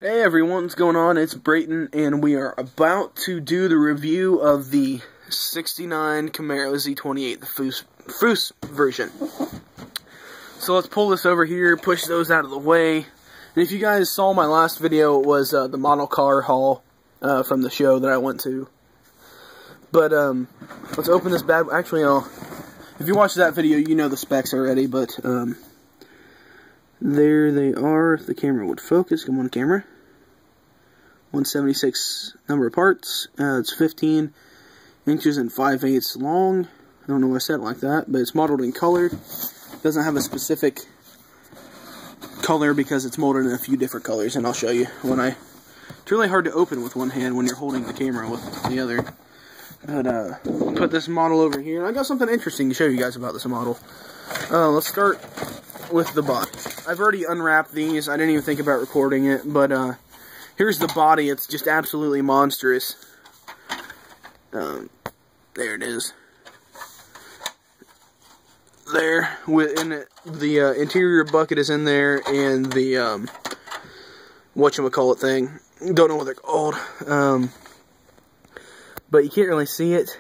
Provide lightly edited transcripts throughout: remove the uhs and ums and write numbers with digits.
Hey everyone, what's going on? It's Brayton, and we are about to do the review of the 69 Camaro Z28, the Foose version. So let's pull this over here, push those out of the way. And if you guys saw my last video, it was the model car haul from the show that I went to. But let's open this bad. Actually, if you watched that video, you know the specs already. But there they are. If the camera would focus, come on, camera. 176 number of parts. It's 15 inches and 5/8 long. I don't know why I said it like that, but it's modeled in color. It doesn't have a specific color because it's molded in a few different colors, and I'll show you when I. It's really hard to open with one hand when you're holding the camera with the other. But put this model over here. I got something interesting to show you guys about this model. Let's start with the body. I've already unwrapped these. I didn't even think about recording it, but here's the body. It's just absolutely monstrous. There it is. There, the interior bucket is in there, and the whatchamacallit thing. Don't know what they're called. But you can't really see it.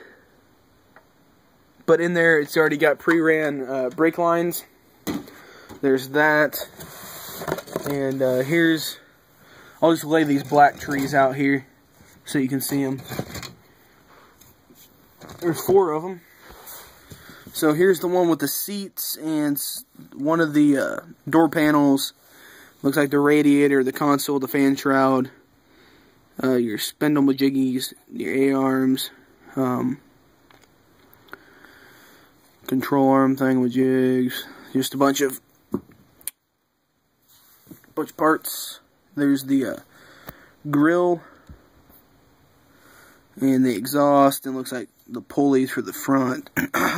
But in there, it's already got pre-ran brake lines. There's that. And here's... I'll just lay these black trees out here so you can see them. There's 4 of them. So here's the one with the seats and one of the door panels. Looks like the radiator, the console, the fan shroud. Your spindle majiggies, your A-arms, control arm thingamajigs, just a bunch of parts. There's the grill and the exhaust, and looks like the pulleys for the front.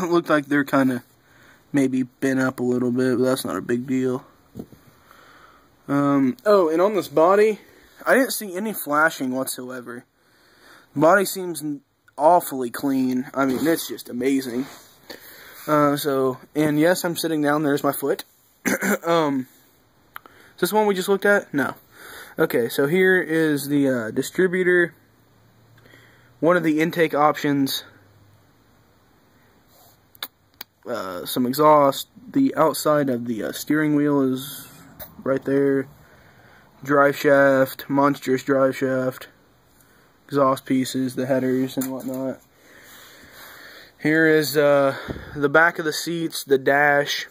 Look like they're kind of maybe bent up a little bit, but that's not a big deal. Oh, and on this body, I didn't see any flashing whatsoever. The body seems awfully clean. I mean, it's just amazing. And yes, I'm sitting down. There's my foot. Is this one we just looked at? No. Okay, so here is the distributor. One of the intake options. Some exhaust. The outside of the steering wheel is right there. Drive shaft, monstrous drive shaft, exhaust pieces, the headers and whatnot. Here is the back of the seats, the dash,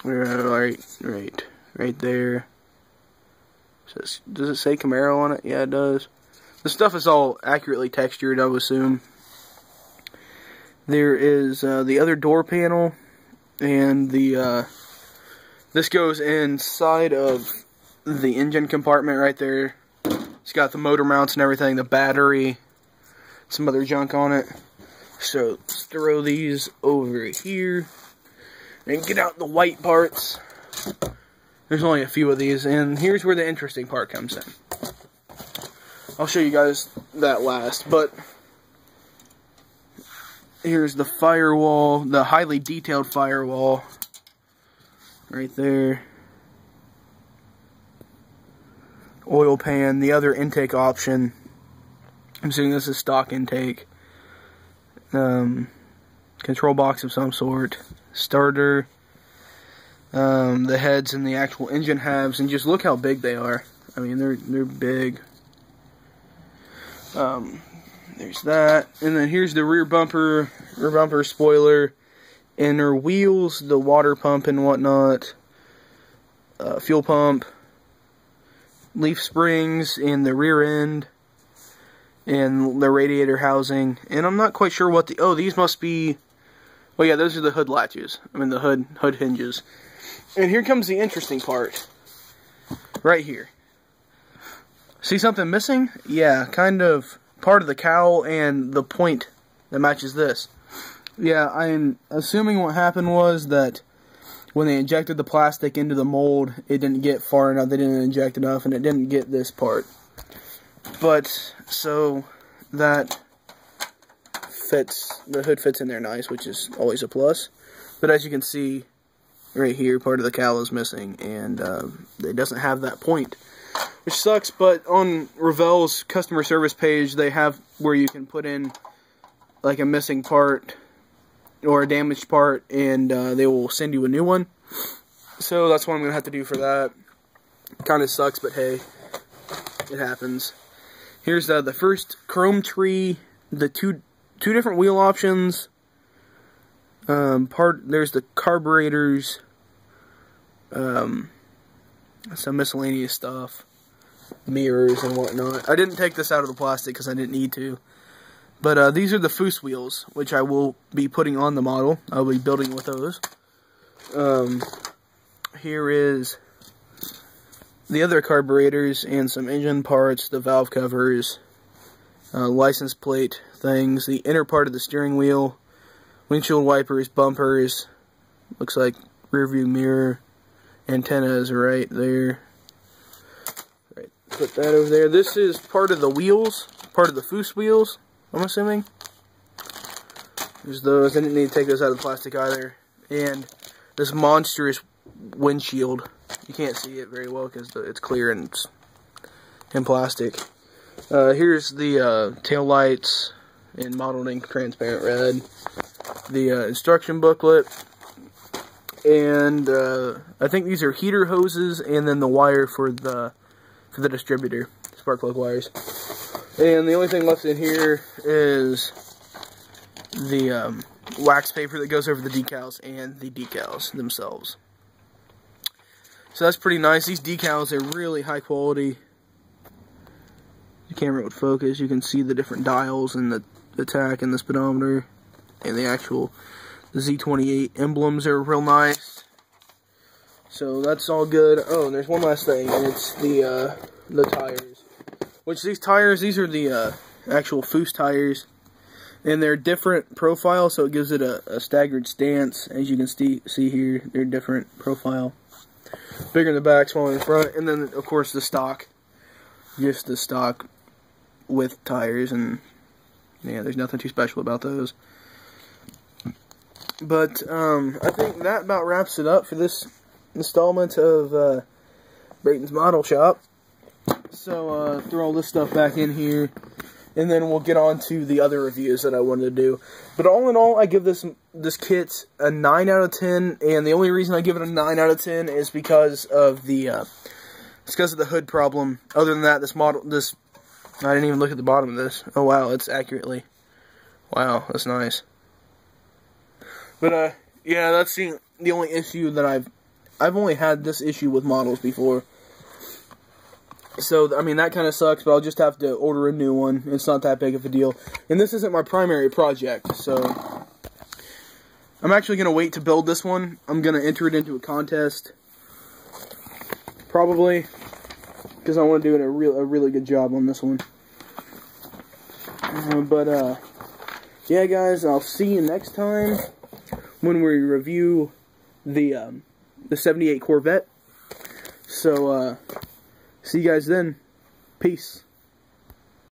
right there. Does it say Camaro on it? Yeah, it does. The stuff is all accurately textured, I would assume. There is the other door panel, and this goes inside of the engine compartment right there. It's got the motor mounts and everything, the battery, some other junk on it. So let's throw these over here and get out the white parts. There's only a few of these, and here's where the interesting part comes in. I'll show you guys that last, but here's the firewall, the highly detailed firewall right there. Oil pan, the other intake option. I'm assuming this is stock intake. Control box of some sort. Starter. The heads and the actual engine halves, and just look how big they are. I mean, they're big. There's that, and then here's the rear bumper spoiler, inner wheels, the water pump and whatnot, fuel pump. Leaf springs in the rear end, and the radiator housing, and I'm not quite sure what these must be. Well, yeah, those are the hood latches. I mean, the hood hinges. And here comes the interesting part. Right here. See something missing? Yeah, kind of part of the cowl and the point that matches this. Yeah, I'm assuming what happened was that when they injected the plastic into the mold, it didn't get far enough, they didn't inject enough, and it didn't get this part. But, so, that fits, the hood fits in there nice, which is always a plus. But as you can see, right here, part of the cowl is missing, and it doesn't have that point. which sucks, but on Revell's customer service page, they have where you can put in like a missing part or a damaged part, and they will send you a new one. So that's what I'm going to have to do for that. Kind of sucks, but hey, it happens. Here's the first chrome tree, the two different wheel options. There's the carburetors, some miscellaneous stuff, mirrors and whatnot. I didn't take this out of the plastic because I didn't need to. But these are the Foose wheels, which I will be putting on the model. I'll be building with those. Here is the other carburetors and some engine parts, the valve covers, license plate things, the inner part of the steering wheel, windshield wipers, bumpers, looks like rear view mirror, antennas right there. Right, put that over there. This is part of the wheels, part of the Foose wheels, I'm assuming. There's those. I didn't need to take those out of the plastic either. And this monstrous windshield. You can't see it very well because it's clear and it's in plastic. Here's the tail lights in mottled ink transparent red. The instruction booklet. And I think these are heater hoses and then the wire for the distributor. Spark plug wires. And the only thing left in here is the wax paper that goes over the decals and the decals themselves. So that's pretty nice. These decals are really high quality. The camera would focus. You can see the different dials and the tach and the speedometer and the actual Z28 emblems are real nice. So that's all good. Oh, and there's one last thing, and it's the tires. Which these tires, these are the actual Foose tires, and they're different profile, so it gives it a staggered stance. As you can see here, they're different profile. Bigger in the back, smaller in the front, and then of course the stock, just the stock with tires, and yeah, there's nothing too special about those. But I think that about wraps it up for this installment of Brayton's Model Shop. So throw all this stuff back in here, and then we'll get on to the other reviews that I wanted to do. But all in all, I give this kit a 9 out of 10, and the only reason I give it a 9 out of 10 is because of the hood problem. Other than that, I didn't even look at the bottom of this. Oh wow, it's accurately. Wow, that's nice. But yeah, that's the only issue that I've only had this issue with models before. So, I mean, that kind of sucks, but I'll just have to order a new one. It's not that big of a deal. And this isn't my primary project, so I'm actually going to wait to build this one. I'm going to enter it into a contest, probably, because I want to do a really good job on this one. Yeah, guys, I'll see you next time when we review the 78 Corvette. So, see you guys then. Peace.